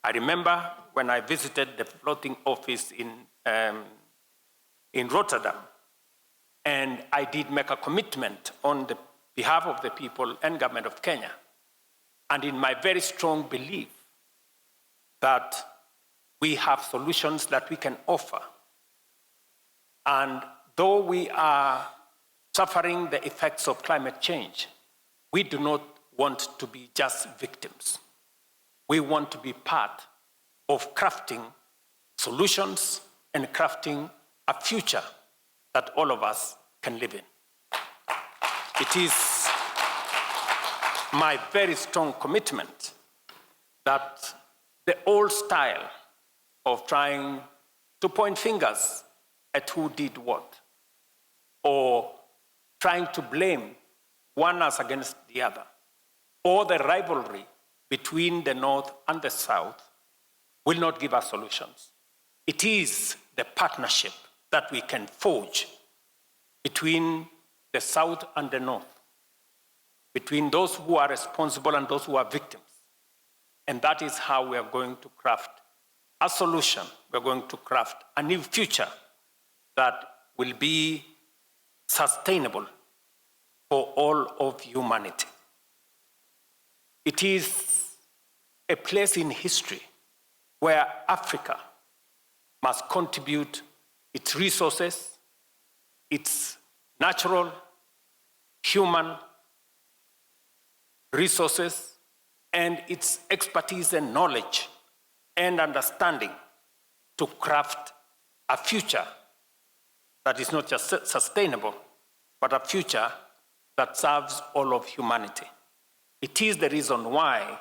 I remember when I visited the floating office in Rotterdam, and I did make a commitment on the behalf of the people and government of Kenya, and in my very strong belief that we have solutions that we can offer. And though we are suffering the effects of climate change, we do not want to be just victims. We want to be part of crafting solutions and crafting a future that all of us can live in. It is my very strong commitment that the old style of trying to point fingers at who did what, or trying to blame one us against the other, or the rivalry between the North and the South will not give us solutions. It is the partnership that we can forge between the South and the North, between those who are responsible and those who are victims. And that is how we are going to craft a solution. We are going to craft a new future that will be sustainable for all of humanity. It is a place in history where Africa must contribute its resources, its natural, human resources, and its expertise and knowledge and understanding to craft a future that is not just sustainable, but a future that serves all of humanity. It is the reason why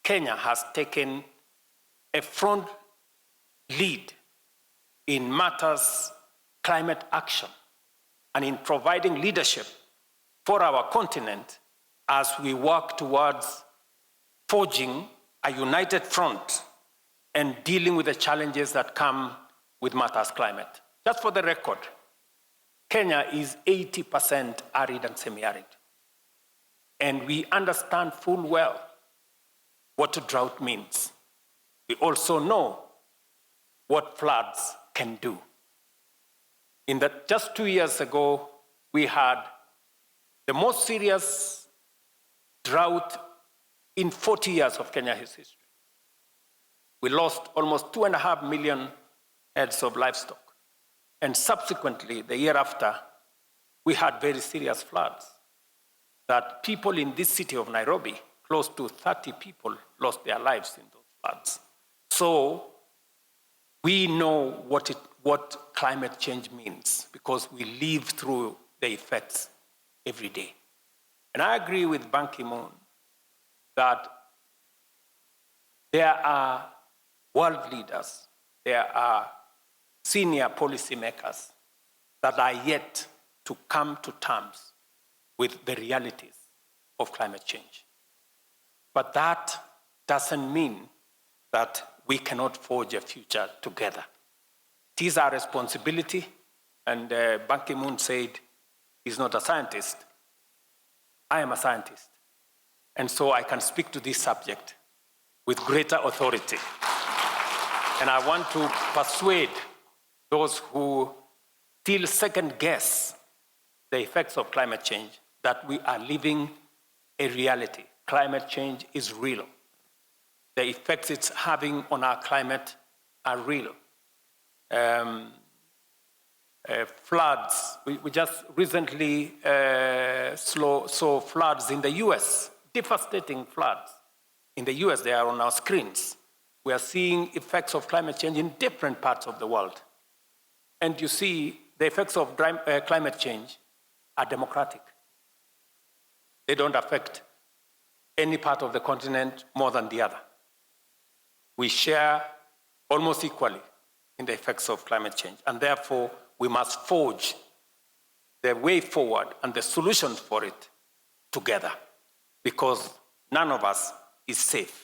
Kenya has taken a front lead in matters climate action and in providing leadership for our continent as we work towards forging a united front and dealing with the challenges that come with matters climate. Just for the record, Kenya is 80% arid and semi-arid. And we understand full well what a drought means. We also know what floods can do. In that, just 2 years ago, we had the most serious drought in 40 years of Kenya's history. We lost almost 2.5 million heads of livestock. And subsequently, the year after, we had very serious floods that people in this city of Nairobi, close to 30 people lost their lives in those floods. So we know what climate change means because we live through the effects every day. And I agree with Ban Ki-moon that there are world leaders, there are senior policymakers that are yet to come to terms with the realities of climate change. But that doesn't mean that we cannot forge a future together. It is our responsibility, and Ban Ki-moon said he's not a scientist. I am a scientist, and so I can speak to this subject with greater authority. And I want to persuade those who still second guess the effects of climate change that we are living a reality. Climate change is real. The effects it's having on our climate are real. Floods, we just recently saw floods in the US, devastating floods. In the US, they are on our screens. We are seeing effects of climate change in different parts of the world. And you see, the effects of climate change are democratic. They don't affect any part of the continent more than the other. We share almost equally in the effects of climate change, and therefore we must forge the way forward and the solutions for it together, because none of us is safe